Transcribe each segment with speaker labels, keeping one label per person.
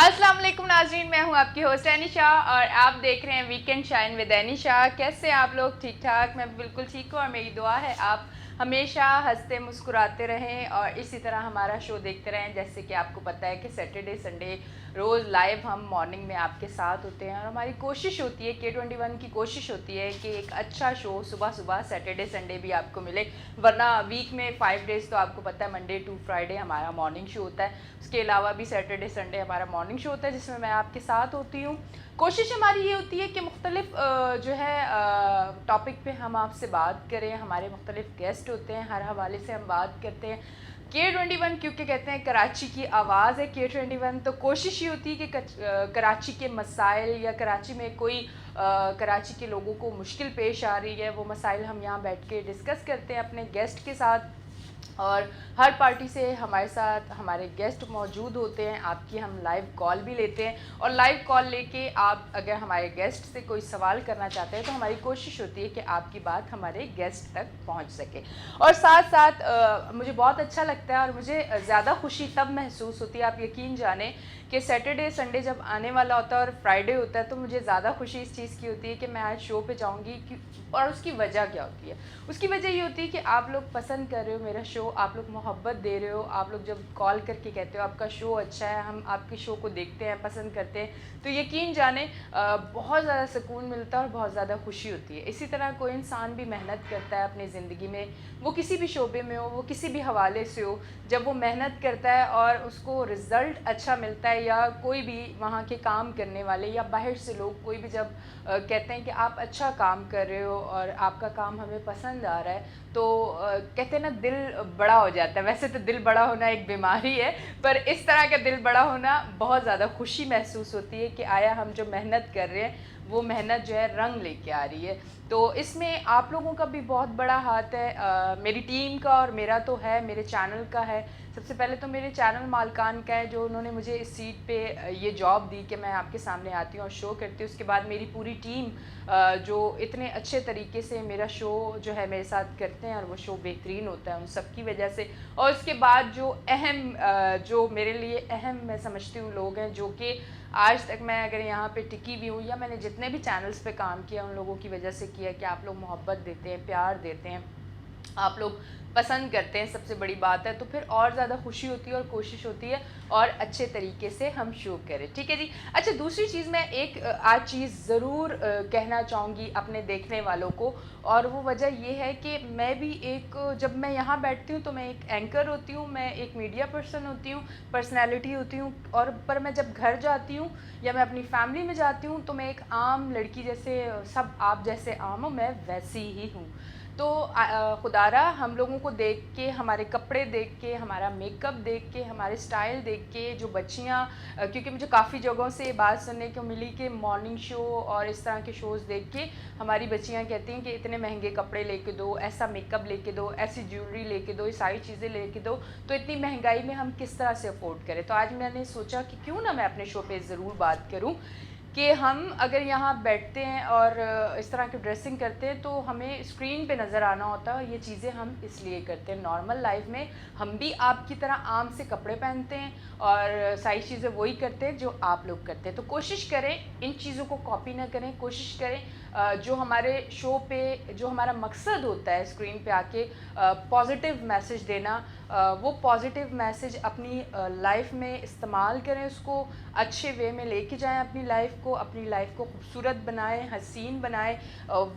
Speaker 1: अस्सलाम वालेकुम नाज़रीन, मैं हूं आपकी होस्ट एनिशा और आप देख रहे हैं वीकेंड शाइन विद एनिशा। कैसे हैं आप लोग? ठीक ठाक? मैं बिल्कुल ठीक हूँ और मेरी दुआ है आप हमेशा हंसते मुस्कुराते रहें और इसी तरह हमारा शो देखते रहें। जैसे कि आपको पता है कि सैटरडे संडे रोज़ लाइव हम मॉर्निंग में आपके साथ होते हैं और हमारी कोशिश होती है, K21 की कोशिश होती है कि एक अच्छा शो सुबह सुबह सैटरडे संडे भी आपको मिले। वरना वीक में 5 डेज़ तो आपको पता है मंडे टू फ्राइडे हमारा मॉर्निंग शो होता है, उसके अलावा भी सैटरडे संडे हमारा मॉर्निंग शो होता है जिसमें मैं आपके साथ होती हूँ। कोशिश हमारी ये होती है कि मुख्तलिफ जो है टॉपिक पे हम आपसे बात करें। हमारे मुख्तलिफ गेस्ट होते हैं, हर हवाले से हम बात करते हैं। K21 क्योंकि कहते हैं कराची की आवाज़ है K21, तो कोशिश ये होती है कि कराची के मसाइल या कराची में कोई कराची के लोगों को मुश्किल पेश आ रही है, वो मसाइल हम यहाँ बैठ के डिस्कस करते हैं अपने गेस्ट के साथ। और हर पार्टी से हमारे साथ हमारे गेस्ट मौजूद होते हैं। आपकी हम लाइव कॉल भी लेते हैं और लाइव कॉल लेके आप अगर हमारे गेस्ट से कोई सवाल करना चाहते हैं तो हमारी कोशिश होती है कि आपकी बात हमारे गेस्ट तक पहुंच सके। और साथ साथ मुझे बहुत अच्छा लगता है और मुझे ज़्यादा खुशी तब महसूस होती है, आप यकीन जाने कि सैटरडे संडे जब आने वाला होता है और फ्राइडे होता है तो मुझे ज़्यादा खुशी इस चीज़ की होती है कि मैं आज शो पे जाऊँगी। और उसकी वजह क्या होती है? उसकी वजह ये होती है कि आप लोग पसंद कर रहे हो मेरा शो, आप लोग मोहब्बत दे रहे हो, आप लोग जब कॉल करके कहते हो आपका शो अच्छा है, हम आपके शो को देखते हैं, पसंद करते हैं, तो यकीन जाने बहुत ज़्यादा सुकून मिलता है और बहुत ज़्यादा खुशी होती है। इसी तरह कोई इंसान भी मेहनत करता है अपनी ज़िंदगी में, वो किसी भी शोबे में हो, वो किसी भी हवाले से हो, जब वो मेहनत करता है और उसको रिज़ल्ट अच्छा मिलता है, या कोई भी वहाँ के काम करने वाले या बाहर से लोग कोई भी जब कहते हैं कि आप अच्छा काम कर रहे हो और आपका काम हमें पसंद आ रहा है, तो कहते हैं ना दिल बड़ा हो जाता है। वैसे तो दिल बड़ा होना एक बीमारी है, पर इस तरह का दिल बड़ा होना बहुत ज़्यादा खुशी महसूस होती है कि आया हम जो मेहनत कर रहे हैं वो मेहनत जो है रंग लेके आ रही है। तो इसमें आप लोगों का भी बहुत बड़ा हाथ है, मेरी टीम का और मेरा तो है, मेरे चैनल का है। सबसे पहले तो मेरे चैनल मालकान का है जो उन्होंने मुझे इस सीट पे ये जॉब दी कि मैं आपके सामने आती हूँ और शो करती हूँ। उसके बाद मेरी पूरी टीम जो इतने अच्छे तरीके से मेरा शो जो है मेरे साथ करते हैं और वो शो बेहतरीन होता है उन सब की वजह से। और उसके बाद जो अहम जो मेरे लिए अहम मैं समझती हूँ लोग हैं, जो कि आज तक मैं अगर यहाँ पे टिकी भी हूँ या मैंने जितने भी चैनल्स पे काम किया उन लोगों की वजह से किया कि आप लोग मोहब्बत देते हैं, प्यार देते हैं, आप लोग पसंद करते हैं, सबसे बड़ी बात है। तो फिर और ज़्यादा खुशी होती है और कोशिश होती है और अच्छे तरीके से हम शो करें। ठीक है जी। अच्छा, दूसरी चीज़ मैं एक आज चीज़ ज़रूर कहना चाहूँगी अपने देखने वालों को, और वो वजह ये है कि मैं भी एक जब मैं यहाँ बैठती हूँ तो मैं एक एंकर होती हूँ, मैं एक मीडिया पर्सन होती हूँ, पर्सनैलिटी होती हूँ। और पर मैं जब घर जाती हूँ या मैं अपनी फैमिली में जाती हूँ तो मैं एक आम लड़की जैसे, सब आप जैसे आम हो, मैं वैसी ही हूँ। तो खुदारा हम लोगों को देख के, हमारे कपड़े देख के, हमारा मेकअप देख के, हमारे स्टाइल देख के, जो बच्चियाँ क्योंकि मुझे काफ़ी जगहों से ये बात सुनने को मिली कि मॉर्निंग शो और इस तरह के शोज़ देख के हमारी बच्चियाँ कहती हैं कि इतने महंगे कपड़े लेके दो, ऐसा मेकअप लेके दो, ऐसी ज्वेलरी लेके दो, ये सारी चीज़ें लेके दो, तो इतनी महंगाई में हम किस तरह से अफोर्ड करें। तो आज मैंने सोचा कि क्यों ना मैं अपने शो पे ज़रूर बात करूँ कि हम अगर यहाँ बैठते हैं और इस तरह की ड्रेसिंग करते हैं तो हमें स्क्रीन पे नज़र आना होता है। ये चीज़ें हम इसलिए करते हैं, नॉर्मल लाइफ में हम भी आपकी तरह आम से कपड़े पहनते हैं और सारी चीज़ें वही करते हैं जो आप लोग करते हैं। तो कोशिश करें इन चीज़ों को कॉपी ना करें, कोशिश करें जो हमारे शो पे जो हमारा मकसद होता है स्क्रीन पे आके पॉजिटिव मैसेज देना, वो पॉजिटिव मैसेज अपनी लाइफ में इस्तेमाल करें, उसको अच्छे वे में लेके जाएं अपनी लाइफ को खूबसूरत बनाएं, हसीन बनाएं।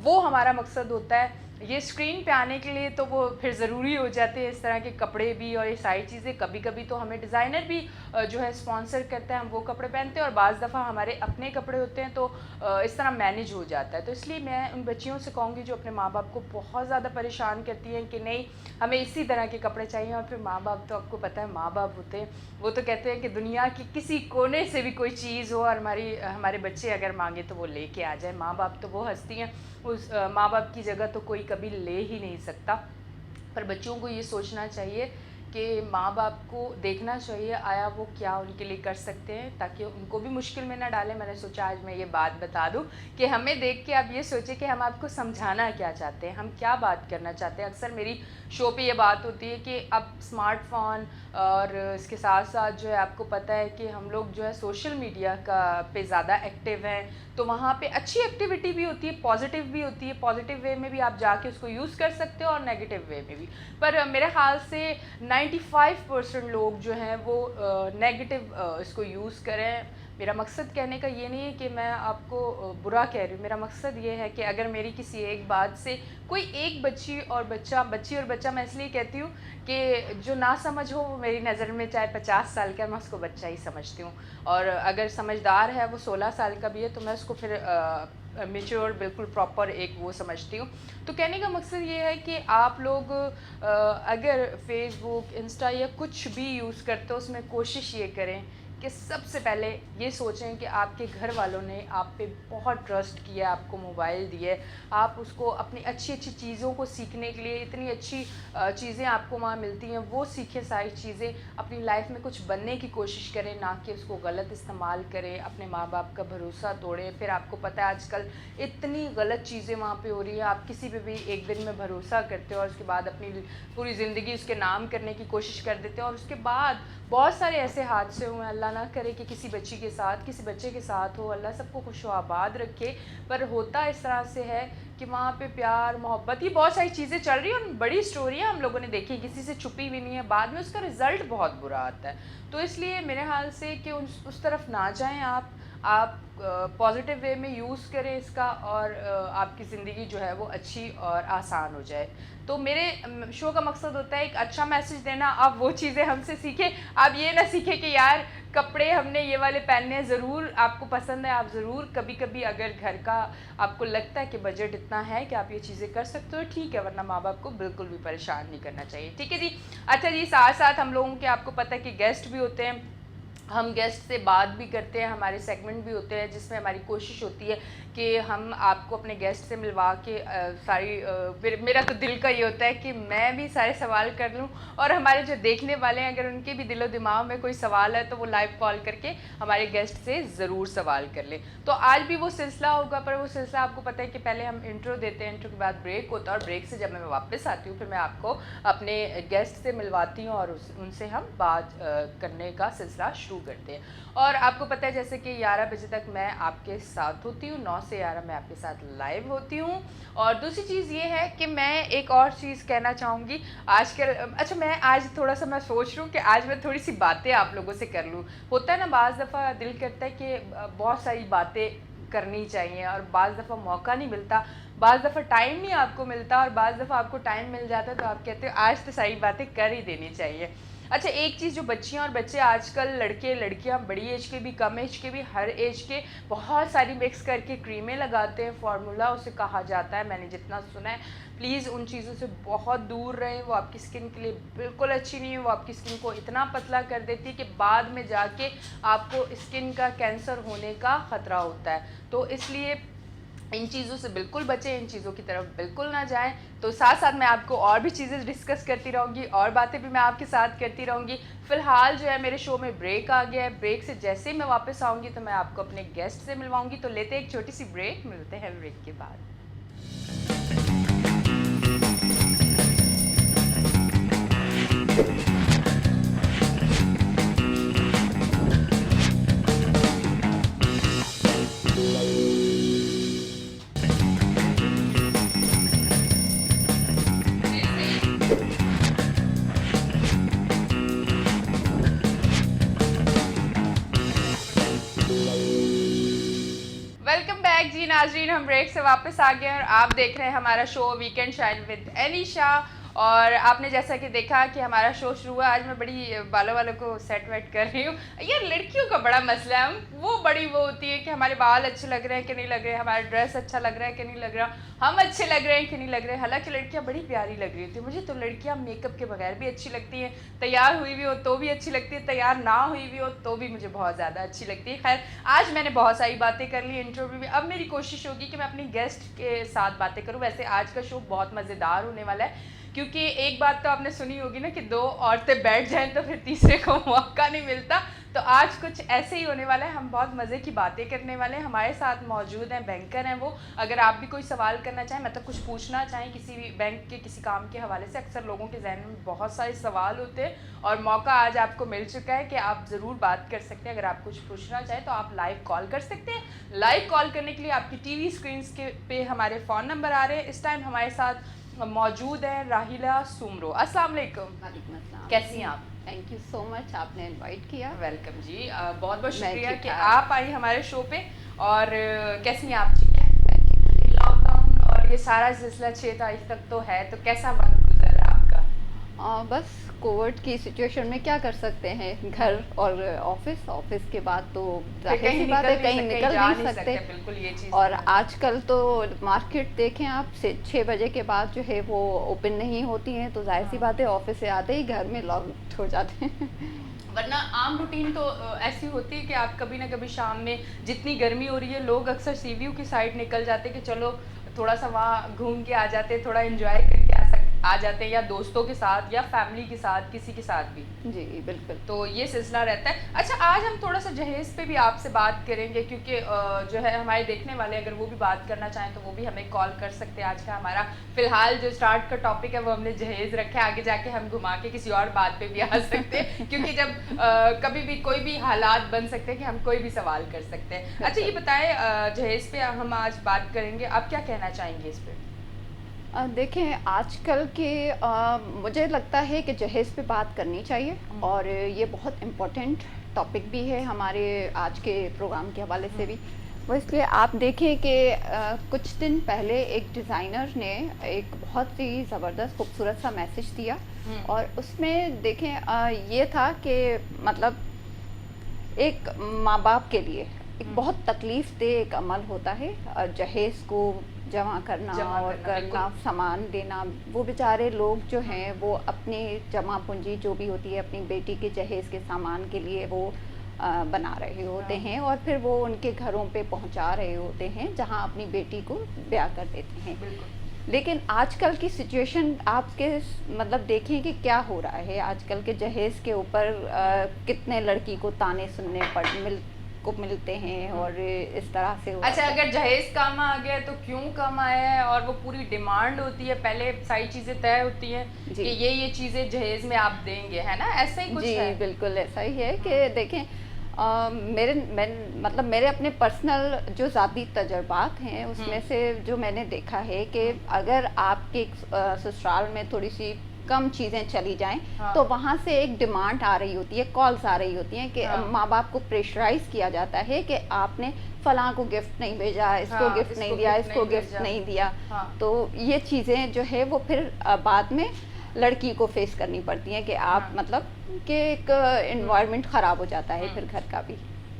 Speaker 1: वो हमारा मकसद होता है। ये स्क्रीन पे आने के लिए तो वो फिर ज़रूरी हो जाते हैं इस तरह के कपड़े भी और ये सारी चीज़ें। कभी कभी तो हमें डिज़ाइनर भी जो है स्पॉन्सर करता है, हम वो कपड़े पहनते हैं, और बाज़ दफ़ा हमारे अपने कपड़े होते हैं, तो इस तरह मैनेज हो जाता है। तो इसलिए मैं उन बच्चियों से कहूँगी जो अपने माँ बाप को बहुत ज़्यादा परेशान करती हैं कि नहीं हमें इसी तरह के कपड़े चाहिए, और फिर माँ बाप तो आपको पता है माँ बाप होते हैं, वो तो कहते हैं कि दुनिया की किसी कोने से भी कोई चीज़ हो और हमारे बच्चे अगर मांगे तो वो लेके आ जाए। माँ बाप तो वो हंसती हैं, उस माँ बाप की जगह तो कोई कभी ले ही नहीं सकता। पर बच्चों को ये सोचना चाहिए कि माँ बाप को देखना चाहिए आया वो क्या उनके लिए कर सकते हैं ताकि उनको भी मुश्किल में ना डालें। मैंने सोचा आज मैं ये बात बता दूं कि हमें देख के आप ये सोचें कि हम आपको समझाना क्या चाहते हैं, हम क्या बात करना चाहते हैं। अक्सर मेरी शो पे ये बात होती है कि अब स्मार्टफोन और इसके साथ साथ जो है आपको पता है कि हम लोग जो है सोशल मीडिया का पे ज़्यादा एक्टिव हैं, तो वहाँ पे अच्छी एक्टिविटी भी होती है, पॉजिटिव भी होती है। पॉजिटिव वे में भी आप जाके उसको यूज़ कर सकते हो और नेगेटिव वे में भी। पर मेरे ख्याल से 95% लोग जो हैं वो नेगेटिव इसको यूज़ करें। मेरा मकसद कहने का ये नहीं है कि मैं आपको बुरा कह रही हूँ। मेरा मकसद ये है कि अगर मेरी किसी एक बात से कोई एक बच्ची और बच्चा मैं इसलिए कहती हूँ कि जो ना समझ हो वो मेरी नज़र में चाहे 50 साल का, मैं उसको बच्चा ही समझती हूँ। और अगर समझदार है वो 16 साल का भी है तो मैं उसको फिर मेच्योर बिल्कुल प्रॉपर एक वो समझती हूँ। तो कहने का मकसद ये है कि आप लोग अगर फेसबुक, इंस्टा या कुछ भी यूज़ करते हो उसमें कोशिश ये करें कि सबसे पहले ये सोचें कि आपके घर वालों ने आप पे बहुत ट्रस्ट किया, आपको मोबाइल दिए, आप उसको अपनी अच्छी अच्छी चीज़ों को सीखने के लिए, इतनी अच्छी चीज़ें आपको वहाँ मिलती हैं, वो सीखें सारी चीज़ें, अपनी लाइफ में कुछ बनने की कोशिश करें, ना कि उसको गलत इस्तेमाल करें, अपने माँ बाप का भरोसा तोड़ें। फिर आपको पता है आजकल इतनी गलत चीज़ें वहाँ पे हो रही हैं, आप किसी पे भी एक दिन में भरोसा करते हो और उसके बाद अपनी पूरी ज़िंदगी उसके नाम करने की कोशिश कर देते हो और उसके बाद बहुत सारे ऐसे हादसे हुए। अल्लाह ना करे कि किसी बच्ची के साथ, किसी बच्चे के साथ हो, अल्लाह सबको खुश आबाद रखे। पर होता इस तरह से है कि वहाँ पे प्यार मोहब्बत, ये बहुत सारी चीज़ें चल रही हैं और बड़ी स्टोरियाँ हम लोगों ने देखी, किसी से छुपी भी नहीं है, बाद में उसका रिज़ल्ट बहुत बुरा आता है। तो इसलिए मेरे ख्याल से कि उस तरफ ना जाएं आप पॉजिटिव वे में यूज़ करें इसका और आपकी ज़िंदगी जो है वो अच्छी और आसान हो जाए। तो मेरे शो का मकसद होता है एक अच्छा मैसेज देना, आप वो चीज़ें हमसे सीखें। आप ये ना सीखें कि यार कपड़े हमने ये वाले पहनने हैं, ज़रूर आपको पसंद है, आप ज़रूर कभी कभी अगर घर का आपको लगता है कि बजट इतना है कि आप ये चीज़ें कर सकते हो, ठीक है, वरना माँ बाप को बिल्कुल भी परेशान नहीं करना चाहिए। ठीक है जी। अच्छा जी, साथ साथ हम लोगों के आपको पता है कि गेस्ट भी होते हैं, हम गेस्ट से बात भी करते हैं, हमारे सेगमेंट भी होते हैं जिसमें हमारी कोशिश होती है कि हम आपको अपने गेस्ट से मिलवा के मेरा तो दिल का ये होता है कि मैं भी सारे सवाल कर लूं और हमारे जो देखने वाले हैं अगर उनके भी दिलो दिमाग में कोई सवाल है तो वो लाइव कॉल करके हमारे गेस्ट से ज़रूर सवाल कर लें। तो आज भी वो सिलसिला होगा, पर वो सिलसिला आपको पता है कि पहले हम इंट्रो देते हैं, इंट्रो के बाद ब्रेक होता है और ब्रेक से जब मैं वापस आती हूँ फिर मैं आपको अपने गेस्ट से मिलवाती हूँ और उनसे हम बात करने का सिलसिला शुरू करते हैं। और आपको पता है जैसे कि 11 बजे तक मैं आपके साथ होती हूँ, 9 से 11 मैं आपके साथ लाइव होती हूँ। और दूसरी चीज़ ये है कि मैं एक और चीज़ कहना चाहूँगी आजकल। अच्छा, मैं आज थोड़ा सा मैं सोच रही हूँ कि आज मैं थोड़ी सी बातें आप लोगों से कर लूँ। होता है ना, बाज़ दफ़ा दिल करता है कि बहुत सारी बातें करनी चाहिए और बाज़ दफ़ा मौका नहीं मिलता, बाज़ दफ़ा टाइम नहीं आपको मिलता और बाज़ दफ़ा आपको टाइम मिल जाता है तो आप कहते हो आज तो सारी बातें कर ही देनी चाहिए। अच्छा, एक चीज़ जो बच्चियां और बच्चे आजकल, लड़के लड़कियां, बड़ी एज के भी, कम एज के भी, हर एज के, बहुत सारी मिक्स करके क्रीमें लगाते हैं, फार्मूला उसे कहा जाता है, मैंने जितना सुना है। प्लीज़ उन चीज़ों से बहुत दूर रहें, वो आपकी स्किन के लिए बिल्कुल अच्छी नहीं है। वो आपकी स्किन को इतना पतला कर देती है कि बाद में जाके आपको स्किन का कैंसर होने का ख़तरा होता है। तो इसलिए इन चीज़ों से बिल्कुल बचें, इन चीज़ों की तरफ बिल्कुल ना जाएं। तो साथ साथ मैं आपको और भी चीज़ें डिस्कस करती रहूँगी और बातें भी मैं आपके साथ करती रहूँगी। फ़िलहाल जो है मेरे शो में ब्रेक आ गया है, ब्रेक से जैसे ही मैं वापस आऊँगी तो मैं आपको अपने गेस्ट से मिलवाऊँगी। तो लेते हैं एक छोटी सी ब्रेक, मिलते हैं ब्रेक के बाद। वेलकम बैक जी नाजरीन, हम ब्रेक से वापस आ गए और आप देख रहे हैं हमारा show weekend shine with Anisha. और आपने जैसा कि देखा कि हमारा शो शुरू हुआ, आज मैं बड़ी बालों वालों को सेट वेट कर रही हूँ। यार लड़कियों का बड़ा मसला है, वो बड़ी वो होती है कि हमारे बाल अच्छे लग रहे हैं कि नहीं लग रहे, हमारा ड्रेस अच्छा लग रहा है कि नहीं लग रहा, हम अच्छे लग रहे हैं कि नहीं लग रहे। हालांकि लड़कियाँ बड़ी प्यारी लग रही होती है, मुझे तो लड़कियाँ मेकअप के बगैर भी अच्छी लगती हैं, तैयार हुई भी हो तो भी अच्छी लगती है, तैयार ना हुई भी हो तो भी मुझे बहुत ज़्यादा अच्छी लगती है। खैर, आज मैंने बहुत सारी बातें कर ली इंटरव्यू में, अब मेरी कोशिश होगी कि मैं अपनी गेस्ट के साथ बातें करूँ। वैसे आज का शो बहुत मज़ेदार होने वाला है क्योंकि एक बात तो आपने सुनी होगी ना कि दो औरतें बैठ जाएं तो फिर तीसरे को मौका नहीं मिलता। तो आज कुछ ऐसे ही होने वाला है, हम बहुत मज़े की बातें करने वाले हैं। हमारे साथ मौजूद हैं, बैंकर हैं वो। अगर आप भी कोई सवाल करना चाहें, मतलब कुछ पूछना चाहें किसी भी बैंक के किसी काम के हवाले से, अक्सर लोगों के जहन में बहुत सारे सवाल होते हैं और मौका आज आपको मिल चुका है कि आप ज़रूर बात कर सकते हैं। अगर आप कुछ पूछना चाहें तो आप लाइव कॉल कर सकते हैं। लाइव कॉल करने के लिए आपकी टीवी स्क्रीन के पे हमारे फ़ोन नंबर आ रहे हैं। इस टाइम हमारे साथ मौजूद है राहिला सुमरो। अस्सलाम वालेकुम।
Speaker 2: वालेकुम अस्सलाम।
Speaker 1: कैसी हैं आप?
Speaker 2: थैंक यू सो मच, आपने इनवाइट किया।
Speaker 1: वेलकम जी, बहुत बहुत शुक्रिया
Speaker 2: ठीक
Speaker 1: कि
Speaker 2: ठाक।
Speaker 1: आप आई हमारे शो पे। और कैसी हैं आप? ठीक है। लॉकडाउन और ये सारा सिलसिला 6 तारीख तक तो है, तो कैसा वक्त गुजर रहा है आपका?
Speaker 2: बस कोविड की सिचुएशन में क्या कर सकते हैं, घर और ऑफिस के बाद तो जाहिर सी बात है कहीं निकल
Speaker 1: जा
Speaker 2: नहीं सकते।
Speaker 1: बिल्कुल ये चीज़।
Speaker 2: और आजकल तो मार्केट देखें आप, से 6 बजे के बाद जो है वो ओपन नहीं होती हैं, तो जाहिर सी बात है ऑफिस से आते ही घर में लॉक हो जाते हैं।
Speaker 1: वरना आम रूटीन तो ऐसी होती है कि आप कभी ना कभी शाम में, जितनी गर्मी हो रही है, लोग अक्सर सी व्यू की साइड निकल जाते हैं कि चलो थोड़ा सा वहाँ घूम के आ जाते हैं, थोड़ा एंजॉय करके आ जाते हैं, या दोस्तों के साथ या फैमिली के साथ, किसी के साथ भी।
Speaker 2: जी बिल्कुल।
Speaker 1: तो ये सिलसिला रहता है। अच्छा, आज हम थोड़ा सा जहेज़ पे भी आपसे बात करेंगे, क्योंकि जो है हमारे देखने वाले अगर वो भी बात करना चाहें तो वो भी हमें कॉल कर सकते हैं। आज का हमारा फ़िलहाल जो स्टार्ट का टॉपिक है वो हमने जहेज़ रखा है, आगे जाके हम घुमा के किसी और बात पे भी आ सकते हैं क्योंकि जब कभी भी कोई भी हालात बन सकते हैं कि हम कोई भी सवाल कर सकते हैं। अच्छा, ये बताएं, जहेज़ पे हम आज बात करेंगे, आप क्या कहना चाहेंगे इस पर?
Speaker 2: देखें, आजकल के मुझे लगता है कि जहेज़ पे बात करनी चाहिए और ये बहुत इम्पोर्टेंट टॉपिक भी है हमारे आज के प्रोग्राम के हवाले से भी। वो इसलिए आप देखें कि कुछ दिन पहले एक डिज़ाइनर ने एक बहुत ही ज़बरदस्त खूबसूरत सा मैसेज दिया और उसमें देखें ये था कि मतलब एक माँ बाप के लिए एक बहुत तकलीफ़ दे एक अमल होता है जहेज़ को जमा करना और करना, सामान देना। वो बेचारे लोग जो हैं वो अपनी जमा पूंजी जो भी होती है अपनी बेटी के जहेज़ के सामान के लिए वो बना रहे होते हैं और फिर वो उनके घरों पे पहुंचा रहे होते हैं जहां अपनी बेटी को ब्याह कर देते हैं। लेकिन आजकल की सिचुएशन आपके मतलब देखें कि क्या हो रहा है आजकल के जहेज़ के ऊपर कितने लड़की को ताने सुनने मिलते हैं और इस तरह से।
Speaker 1: अच्छा, अगर जहेज कम आ गया तो क्यों कम आया है, और वो पूरी डिमांड होती है, पहले सारी चीजें तय होती हैं कि ये चीजें जहेज में आप देंगे, है ना? ऐसा ही कुछ है?
Speaker 2: जी बिल्कुल ऐसा ही है कि देखें मेरे अपने पर्सनल जो ज़ाती तजर्बात हैं उसमें से जो मैंने देखा है कि अगर आपके ससुराल में थोड़ी सी कम चीज़ें चली जाएं तो वहाँ से एक डिमांड आ रही होती है, कॉल्स आ रही होती हैं कि माँ बाप को प्रेशराइज किया जाता है कि आपने फलां को गिफ्ट नहीं भेजा, इसको गिफ्ट नहीं दिया, इसको गिफ्ट नहीं दिया। तो ये चीज़ें जो है वो फिर बाद में लड़की को फेस करनी पड़ती हैं कि आप मतलब कि एक एनवायरनमेंट ख़राब हो जाता है फिर घर का भी।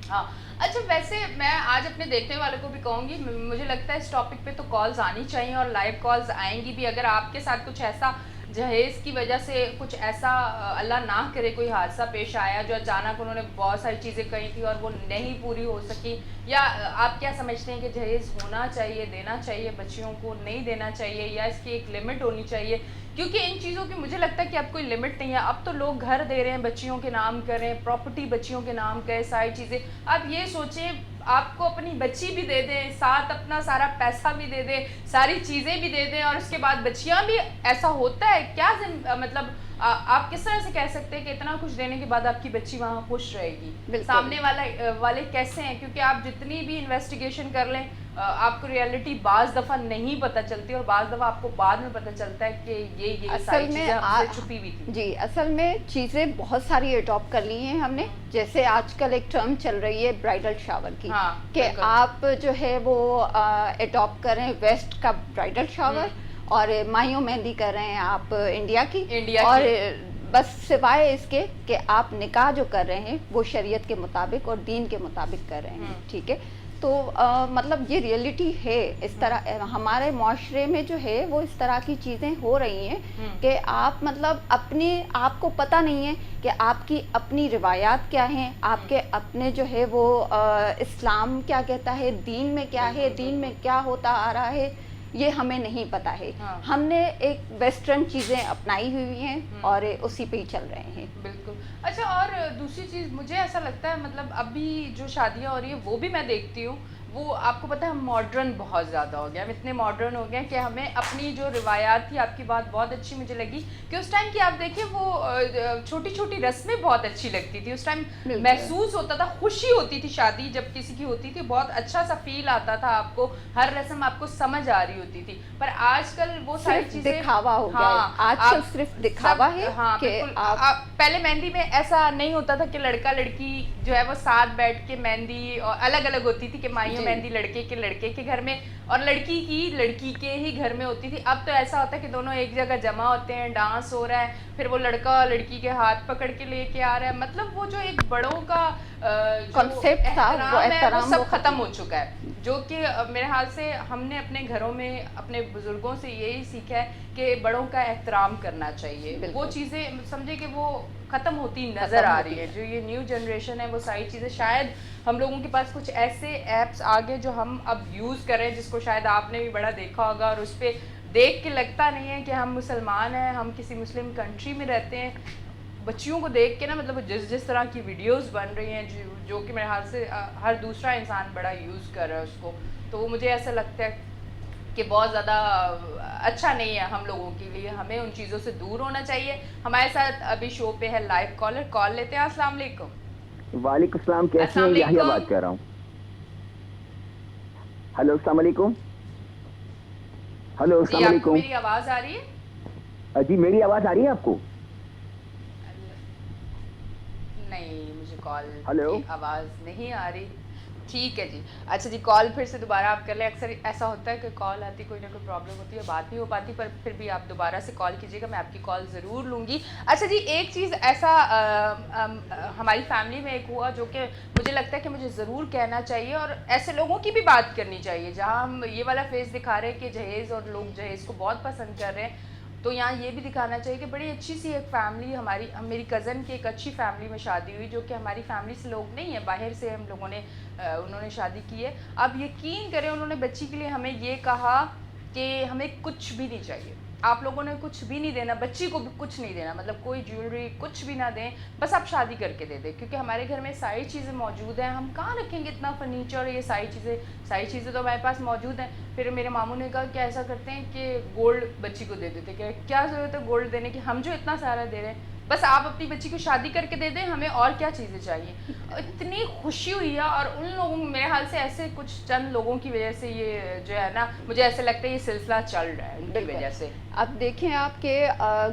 Speaker 1: हाँ, अच्छा, वैसे मैं आज अपने देखने वालों को भी कहूँगी, मुझे लगता है इस टॉपिक पे तो कॉल्स आनी चाहिए और लाइव कॉल्स आएंगी भी। अगर आपके साथ कुछ ऐसा जहेज़ की वजह से कुछ ऐसा अल्लाह ना करे कोई हादसा पेश आया जो अचानक उन्होंने बहुत सारी चीज़ें कही थी और वो नहीं पूरी हो सकी, या आप क्या समझते हैं कि जहेज़ होना चाहिए, देना चाहिए बच्चियों को, नहीं देना चाहिए, या इसकी एक लिमिट होनी चाहिए? क्योंकि इन चीज़ों की मुझे लगता है कि अब कोई लिमिट नहीं है। अब तो लोग घर दे रहे हैं, बच्चियों के नाम कर रहे हैं, प्रॉपर्टी बच्चियों के नाम करें, सारी चीज़ें। आप ये सोचें, आपको अपनी बच्ची भी दे दें, साथ अपना सारा पैसा भी दे दें, सारी चीज़ें भी दे दें, और उसके बाद बच्चियां भी, ऐसा होता है क्या? मतलब आप किस तरह से कह सकते हैं कि इतना कुछ देने के बाद आपकी बच्ची वहाँ खुश रहेगी? सामने वाले कैसे हैं? क्योंकि आप जितनी भी इन्वेस्टिगेशन कर लें, आपको रियलिटी बाज़ दफ़ा नहीं पता चलती और बाज़ दफ़ा आपको बाद में पता चलता है कि ये सारी चीज़ें हमसे छुपी हुई थी।
Speaker 2: जी, असल में चीज़ें बहुत सारी अडॉप्ट कर ली हैं हमने। जैसे आजकल एक टर्म चल रही है ब्राइडल शावर की, कि आप जो है वो अडॉप्ट करें वेस्ट का ब्राइडल शावर और माहियों मेहंदी कर रहे हैं आप इंडिया की, और बस सिवाय इसके कि आप निकाह जो कर रहे हैं वो शरीयत के मुताबिक और दीन के मुताबिक कर रहे हैं। ठीक है, तो मतलब ये रियलिटी है। इस तरह हमारे माशरे में जो है वो इस तरह की चीज़ें हो रही हैं कि आप मतलब अपने आपको पता नहीं है कि आपकी अपनी रिवायात क्या हैं, आपके अपने जो है वो इस्लाम क्या कहता है, दीन में क्या है, दीन में क्या होता आ रहा है, ये हमें नहीं पता है।
Speaker 1: हाँ।
Speaker 2: हमने एक वेस्टर्न चीज़ें अपनाई हुई हैं और उसी पे ही चल रहे हैं।
Speaker 1: बिल्कुल। अच्छा, और दूसरी चीज़ मुझे ऐसा लगता है, मतलब अभी जो शादियाँ हो रही है वो भी मैं देखती हूँ, वो आपको पता है मॉडर्न बहुत ज़्यादा हो गया। हम इतने मॉडर्न हो गए हैं कि हमें अपनी जो रिवायात थी, आपकी बात बहुत अच्छी मुझे लगी कि उस टाइम की आप देखिए वो छोटी छोटी रस्में बहुत अच्छी लगती थी। उस टाइम महसूस होता था, खुशी होती थी शादी जब किसी की होती थी, बहुत अच्छा सा फील आता था आपको, हर रस्म आपको समझ आ रही होती थी। पर आजकल वो सारी चीज़ें
Speaker 2: दिखावा हो गया
Speaker 1: हाँ,
Speaker 2: है। आजकल सिर्फ दिखावा है।
Speaker 1: हाँ
Speaker 2: कि
Speaker 1: बिल्कुल।
Speaker 2: आप
Speaker 1: पहले मेहंदी में ऐसा नहीं होता था कि लड़का लड़की जो है वो साथ बैठ के मेहंदी, और अलग अलग होती थी कि माइयों मेहंदी लड़के के घर में और लड़की की लड़की के ही घर में होती थी। अब तो ऐसा होता है कि दोनों एक जगह जमा होते हैं, डांस हो रहा है, फिर वो लड़का लड़की के हाथ पकड़ के लेके आ रहा है। मतलब वो जो एक बड़ों का
Speaker 2: कॉन्सेप्ट था, वो
Speaker 1: एहतराम सब खत्म हो चुका है। जो कि मेरे हाल से हमने अपने घरों में अपने बुजुर्गों से यही सीखा है कि बड़ों का एहतराम करना चाहिए। वो चीज़ें समझे कि वो ख़त्म होती नज़र आ रही है। जो ये न्यू जनरेशन है वो सारी चीज़ें, शायद हम लोगों के पास कुछ ऐसे ऐप्स आ गए जो हम अब यूज़ करें, जिसको शायद आपने भी बड़ा देखा होगा, और उस पर देख के लगता नहीं है कि हम मुसलमान हैं, हम किसी मुस्लिम कंट्री में रहते हैं। बच्चियों को देख के ना, मतलब जिस तरह की वीडियोस बन रही हैं, जो कि मेरे हाल से हर दूसरा इंसान बड़ा यूज़ कर रहा है उसको, तो वो मुझे ऐसा लगता है कि बहुत ज़्यादा अच्छा नहीं है हम लोगों के लिए। हमें उन चीज़ों से दूर होना चाहिए। हमारे साथ अभी शो पे है लाइव कॉलर, कॉल लेते हैं। अस्सलाम वालेकुम।
Speaker 3: वालेकुम सलाम, कैसे हैं? याहिया बात कर रहा हूँ। हेलो, अस्सलाम वालेकुम। हेलो, अस्सलाम वालेकुम।
Speaker 1: मेरी आवाज़ आ रही है?
Speaker 3: जी, मेरी आवाज़ आ रही है आपको?
Speaker 1: नहीं, मुझे कॉल
Speaker 3: हेलो,
Speaker 1: की आवाज़ नहीं आ रही। ठीक है जी। अच्छा जी, कॉल फिर से दोबारा आप कर लें। अक्सर ऐसा होता है कि कॉल आती, कोई ना कोई प्रॉब्लम होती है, बात नहीं हो पाती, पर फिर भी आप दोबारा से कॉल कीजिएगा, मैं आपकी कॉल ज़रूर लूँगी। अच्छा जी, एक चीज़ ऐसा हमारी फैमिली में एक हुआ जो कि मुझे लगता है कि मुझे ज़रूर कहना चाहिए, और ऐसे लोगों की भी बात करनी चाहिए जहाँ हम ये वाला फेस दिखा रहे हैं कि जहेज़, और लोग जहेज़ को बहुत पसंद कर रहे हैं, तो यहाँ ये भी दिखाना चाहिए कि बड़ी अच्छी सी एक फैमिली मेरी कज़न की एक अच्छी फैमिली में शादी हुई, जो कि हमारी फैमिली से लोग नहीं है, बाहर से हम लोगों ने उन्होंने शादी की है। अब यकीन करें, उन्होंने बच्ची के लिए हमें ये कहा कि हमें कुछ भी नहीं चाहिए, आप लोगों ने कुछ भी नहीं देना, बच्ची को भी कुछ नहीं देना, मतलब कोई ज्वेलरी कुछ भी ना दें, बस आप शादी करके दे दें, क्योंकि हमारे घर में सारी चीज़ें मौजूद हैं, हम कहाँ रखेंगे इतना फर्नीचर, ये सारी चीज़ें तो हमारे पास मौजूद हैं। फिर मेरे मामू ने कहा कि ऐसा करते हैं कि गोल्ड बच्ची को दे देते, क्या ज़रूरत है गोल्ड देने की, हम जो इतना सारा दे रहे हैं, बस आप अपनी बच्ची को शादी करके दे दें, हमें और क्या चीज़ें चाहिए। इतनी खुशी हुई है, और उन लोगों, मेरे हाल से ऐसे कुछ चंद लोगों की वजह से ये जो है ना, मुझे ऐसे लगता है ये सिलसिला चल रहा है उनकी वजह से।
Speaker 2: अब देखें आपके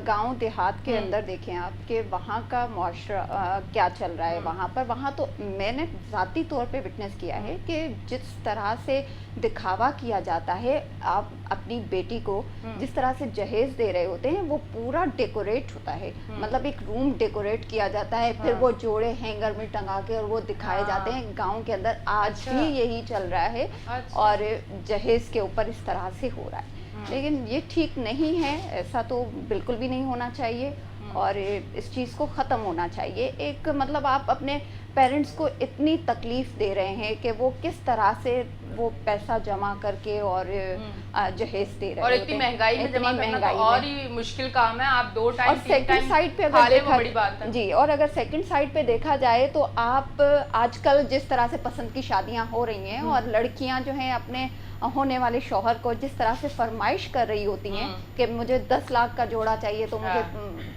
Speaker 2: गांव देहात के अंदर, देखें आपके वहाँ का मुआशरा क्या चल रहा है वहाँ तो मैंने ज़ाती तौर पे विटनेस किया है कि जिस तरह से दिखावा किया जाता है, आप अपनी बेटी को जिस तरह से जहेज दे रहे होते हैं, वो पूरा डेकोरेट होता है, मतलब एक रूम डेकोरेट किया जाता है, फिर वो जोड़े हैंगर में टंगा के और वो दिखाए जाते हैं। गांव के अंदर आज भी यही चल रहा है, और जहेज के ऊपर इस तरह से हो रहा है, लेकिन ये ठीक नहीं है, ऐसा तो बिल्कुल भी नहीं होना चाहिए, और इस चीज़ को ख़त्म होना चाहिए। एक मतलब आप अपने पेरेंट्स को इतनी तकलीफ़ दे रहे हैं कि वो किस तरह से वो पैसा जमा करके और जहेज दे रहे हैं,
Speaker 1: और इतनी महंगाई में जमा करना तो और ही मुश्किल काम है। आप 2 टाइम 3 टाइम
Speaker 2: साइड पे अगर देखा,
Speaker 1: बड़ी बात है
Speaker 2: जी, और अगर सेकंड साइड पे देखा जाए तो आप आजकल जिस तरह से पसंद की शादियां हो रही हैं, और लड़कियां जो हैं अपने होने वाले शौहर को जिस तरह से फरमाइश कर रही होती हैं कि मुझे 10 लाख का जोड़ा चाहिए, तो मुझे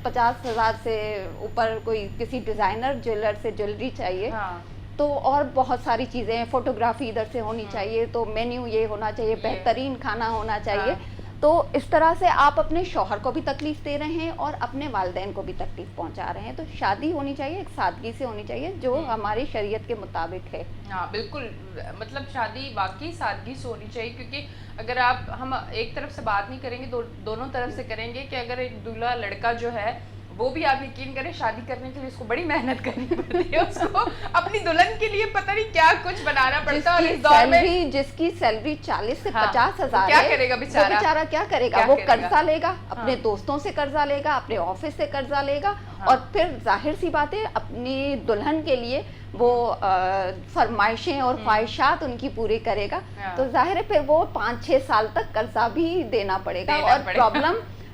Speaker 2: 50,000 से ऊपर कोई किसी डिज़ाइनर ज्वेलर से ज्वेलरी चाहिए, तो और बहुत सारी चीज़ें हैं, फोटोग्राफी इधर से होनी चाहिए, तो मेन्यू ये होना चाहिए, बेहतरीन खाना होना चाहिए। तो इस तरह से आप अपने शौहर को भी तकलीफ दे रहे हैं और अपने वालिदैन को भी तकलीफ पहुंचा रहे हैं। तो शादी होनी चाहिए, एक सादगी से होनी चाहिए जो हमारी शरीयत के मुताबिक है।
Speaker 1: हाँ बिल्कुल, मतलब शादी वाकई सादगी से होनी चाहिए, क्योंकि अगर हम एक तरफ से बात नहीं करेंगे, दोनों तरफ से करेंगे कि अगर एक दूल्हा लड़का जो है, वो भी आप यकीन करें शादी करने के लिए उसको बड़ी मेहनत करनी पड़ती है, उसको अपनी दुल्हन के लिए पता नहीं क्या कुछ बनाना पड़ता है, और इस दौर में
Speaker 2: जिसकी सैलरी 40 से 50,000
Speaker 1: क्या करेगा बेचारा?
Speaker 2: क्या करेगा? वो कर्जा लेगा, अपने दोस्तों से कर्जा लेगा, अपने ऑफिस से कर्जा लेगा,
Speaker 1: हाँ।
Speaker 2: और फिर जाहिर सी बात है अपनी दुल्हन के लिए वो फरमाइशें और ख्वाहिशात उनकी पूरी करेगा,
Speaker 1: हाँ।
Speaker 2: तो जाहिर है फिर वो 5-6 साल तक कर्जा भी देना पड़ेगा
Speaker 1: देना
Speaker 2: और
Speaker 1: पड़ेगा।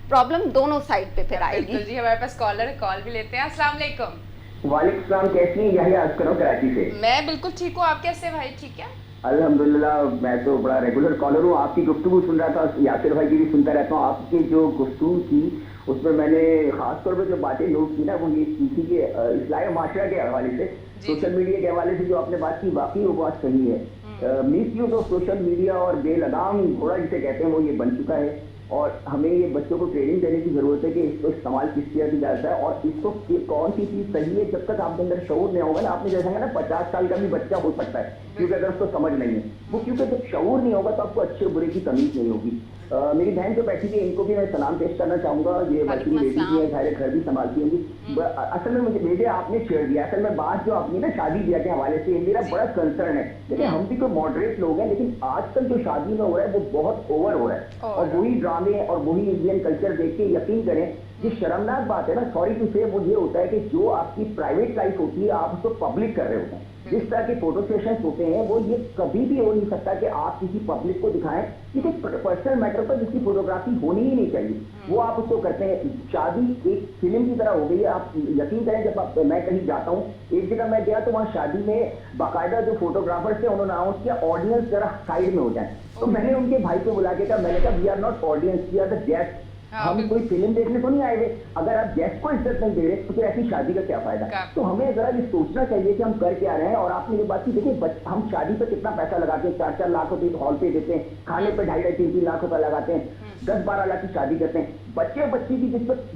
Speaker 2: प्रॉब्लम दोनों साइड पे फिर आएगी।
Speaker 1: बिल्कुल जी, हमारे पास कॉलर है, कॉल भी लेते हैं। अस्सलाम वालेकुम।
Speaker 3: वालेकुम सलाम, कैसी हैं? यही आज करो कराची से।
Speaker 1: मैं बिल्कुल ठीक हूँ, आप कैसे भाई? ठीक है
Speaker 3: अल्हम्दुलिल्लाह, मैं तो बड़ा रेगुलर कॉलर हूँ, आपकी गुफ्तगू सुन रहा था, यासिर भाई की भी सुनता रहता हूँ। आपकी जो गुफ्तगू थी उसमें मैंने खास तौर पर जो बातें नोट की ना, वो ये की थी कि इस्लाही माशरा के हवाले से, सोशल मीडिया के हवाले से जो आपने बात की, वाकई वो बात सही है। Miss use of social media और बेलगाम घोड़ा जिसे कहते हैं वो ये बन चुका है, और हमें ये बच्चों को ट्रेनिंग देने की जरूरत है कि इसको इस्तेमाल किस तरह की जाता है और इसको कौन सी चीज सही है। जब तक आपके अंदर शऊर नहीं होगा ना, आपने जैसा है ना 50 साल का भी बच्चा हो सकता है, क्योंकि अगर उसको समझ नहीं है वो, क्योंकि जब शऊर नहीं होगा तो आपको अच्छे बुरे की तमीज नहीं होगी। मेरी बहन जो बैठी थी, इनको भी मैं सलाम पेश करना चाहूंगा। ये वर्किंग लेडी भी है, सारे घर भी संभालती होंगी। असल में मुझे भेजे आपने छेड़ दिया। असल में बात जो आपने ना शादी ब्याह के हवाले से, मेरा बड़ा कंसर्न है। देखिए हम भी कोई मॉडरेट लोग हैं, लेकिन आजकल जो शादी में हो रहा है वो बहुत ओवर हो रहा है, और वही ड्रामे और वही इंडियन कल्चर देख के यकीन करें, ये शर्मनाक बात है ना, सॉरी टू से, वो ये होता है कि जो आपकी प्राइवेट लाइफ होती है आप उसको पब्लिक कर रहे होते हैं। जिस तरह के फोटो सेशंस होते हैं वो ये कभी भी हो नहीं सकता कि आप किसी पब्लिक को दिखाएं, किसी पर्सनल मैटर पर जिसकी फोटोग्राफी होनी ही नहीं चाहिए, वो आप उसको करते हैं। शादी एक फिल्म की तरह हो गई है। आप यकीन करें, जब मैं कहीं जाता हूँ, एक जगह मैं गया तो वहाँ शादी में बाकायदा जो फोटोग्राफर्स थे उन्होंने अनाउंस किया ऑडियंस जरा साइड में हो जाए, तो मैंने उनके भाई को बुला के कहा, मैंने कहा we are not audience, we are the guest. हम कोई फिल्म देखने तो नहीं आए हुए। अगर आप गेस्ट को इज्जत नहीं दे रहे तो फिर ऐसी शादी का क्या फायदा। तो हमें जरा ये सोचना चाहिए कि हम कर क्या रहे हैं। और आपने ये बात की, देखिए हम शादी पे कितना पैसा लगाते हैं, 4-4 लाख रुपए हॉल पे देते हैं, खाने पे 2.5-3 लाख रुपए लगाते हैं, 10-12 लाख की शादी करते हैं। बच्चे बच्ची की